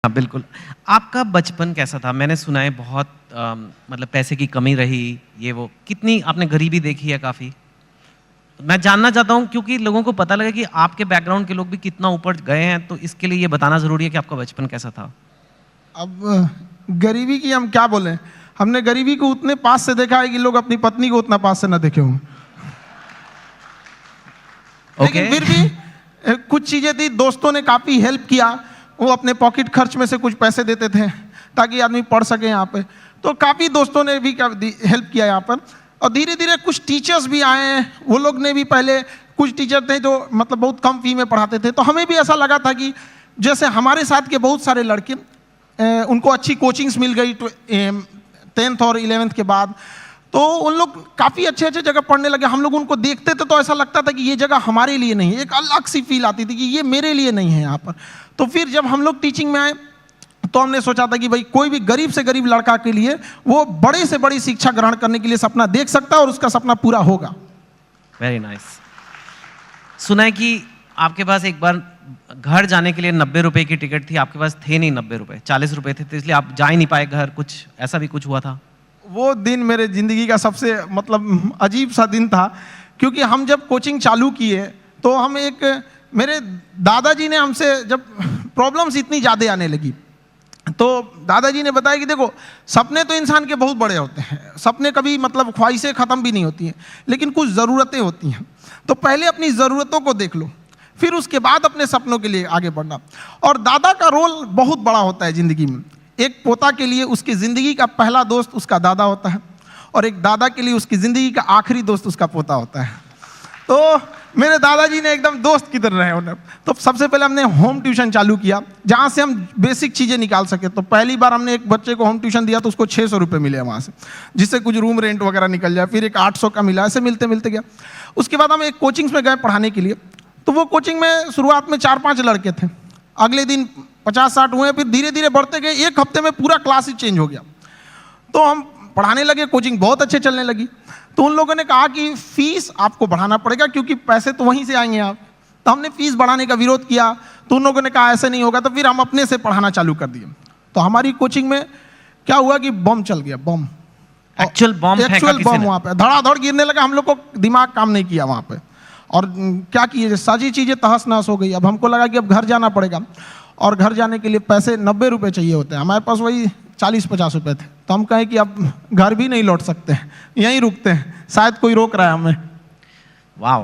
हाँ, बिल्कुल। आपका बचपन कैसा था? मैंने सुना है बहुत मतलब पैसे की कमी रही, ये वो। कितनी आपने गरीबी देखी है काफ़ी? मैं जानना चाहता हूँ क्योंकि लोगों को पता लगे कि आपके बैकग्राउंड के लोग भी कितना ऊपर गए हैं, तो इसके लिए ये बताना ज़रूरी है कि आपका बचपन कैसा था? अब गरीबी की हम क्या बोलें। हमने गरीबी को उतने पास से देखा है कि लोग अपनी पत्नी को उतना पास से ना देखे हों। लेकिन फिर भी कुछ चीजें थी, दोस्तों ने काफी हेल्प किया। वो अपने पॉकेट खर्च में से कुछ पैसे देते थे ताकि आदमी पढ़ सके यहाँ पे। तो काफी दोस्तों ने भी हेल्प किया यहाँ पर। और धीरे धीरे कुछ टीचर्स भी आए हैं, वो लोग ने भी पहले, कुछ टीचर थे जो मतलब बहुत कम फी में पढ़ाते थे। तो हमें भी ऐसा लगा था कि जैसे हमारे साथ के बहुत सारे लड़के उनको अच्छी कोचिंग्स मिल गई 10th और 11th के बाद, तो उन लोग काफ़ी अच्छे अच्छे जगह पढ़ने लगे। हम लोग उनको देखते थे तो ऐसा लगता था कि ये जगह हमारे लिए नहीं है, एक अलग सी फील आती थी कि ये मेरे लिए नहीं है यहाँ पर। तो फिर जब हम लोग टीचिंग में आए तो हमने सोचा था कि भाई कोई भी गरीब से गरीब लड़का के लिए वो बड़े से बड़ी शिक्षा ग्रहण करने के लिए सपना देख सकता है और उसका सपना पूरा होगा। Very nice. सुना है कि आपके पास एक बार घर जाने के लिए 90 रुपए की टिकट थी, आपके पास थे नहीं 90 रुपए, 40 रुपए थे, तो इसलिए आप जा ही नहीं पाए घर। कुछ ऐसा भी कुछ हुआ था? वो दिन मेरे ज़िंदगी का सबसे मतलब अजीब सा दिन था, क्योंकि हम जब कोचिंग चालू किए तो हम मेरे दादाजी ने हमसे, जब प्रॉब्लम्स इतनी ज़्यादा आने लगी तो दादाजी ने बताया कि देखो, सपने तो इंसान के बहुत बड़े होते हैं, सपने कभी मतलब ख्वाहिशें ख़त्म भी नहीं होती हैं, लेकिन कुछ ज़रूरतें होती हैं। तो पहले अपनी ज़रूरतों को देख लो, फिर उसके बाद अपने सपनों के लिए आगे बढ़ना। और दादा का रोल बहुत बड़ा होता है ज़िंदगी में। एक पोता के लिए उसकी ज़िंदगी का पहला दोस्त उसका दादा होता है, और एक दादा के लिए उसकी ज़िंदगी का आखिरी दोस्त उसका पोता होता है। तो मेरे दादाजी ने एकदम दोस्त की तरह रहे उन्हें। तो सबसे पहले हमने होम ट्यूशन चालू किया, जहाँ से हम बेसिक चीज़ें निकाल सके। तो पहली बार हमने एक बच्चे को होम ट्यूशन दिया तो उसको 600 रुपये मिले वहाँ से, जिससे कुछ रूम रेंट वगैरह निकल जाए। फिर एक 800 का मिला, ऐसे मिलते मिलते गया। उसके बाद हम एक कोचिंग्स में गए पढ़ाने के लिए। तो वो कोचिंग में शुरुआत में 4-5 लड़के थे, अगले दिन 50-60 हुए, फिर धीरे धीरे बढ़ते गए। एक हफ्ते में पूरा क्लास ही चेंज हो गया। तो हम पढ़ाने लगे, कोचिंग बहुत अच्छे चलने लगी। तो उन लोगों ने कहा कि फीस आपको बढ़ाना पड़ेगा क्योंकि पैसे तो वहीं से आएंगे आप। तो हमने फीस बढ़ाने का विरोध किया, तो उन लोगों ने कहा ऐसे नहीं होगा। तो फिर हम अपने से पढ़ाना चालू कर दिए। तो हमारी कोचिंग में क्या हुआ कि बम चल गया, बम, एक्चुअल बम वहाँ पे धड़ाधड़ गिरने लगा। हम लोग को दिमाग काम नहीं किया वहाँ पे, और क्या किए, सारी चीज़ें तहस नहस हो गई। अब हमको लगा कि अब घर जाना पड़ेगा, और घर जाने के लिए पैसे 90 रुपये चाहिए होते हैं, हमारे पास वही 40-50 रुपये थे। तो हम कहें कि अब घर भी नहीं लौट सकते, यहीं रुकते हैं, शायद कोई रोक रहा है हमें। वाह।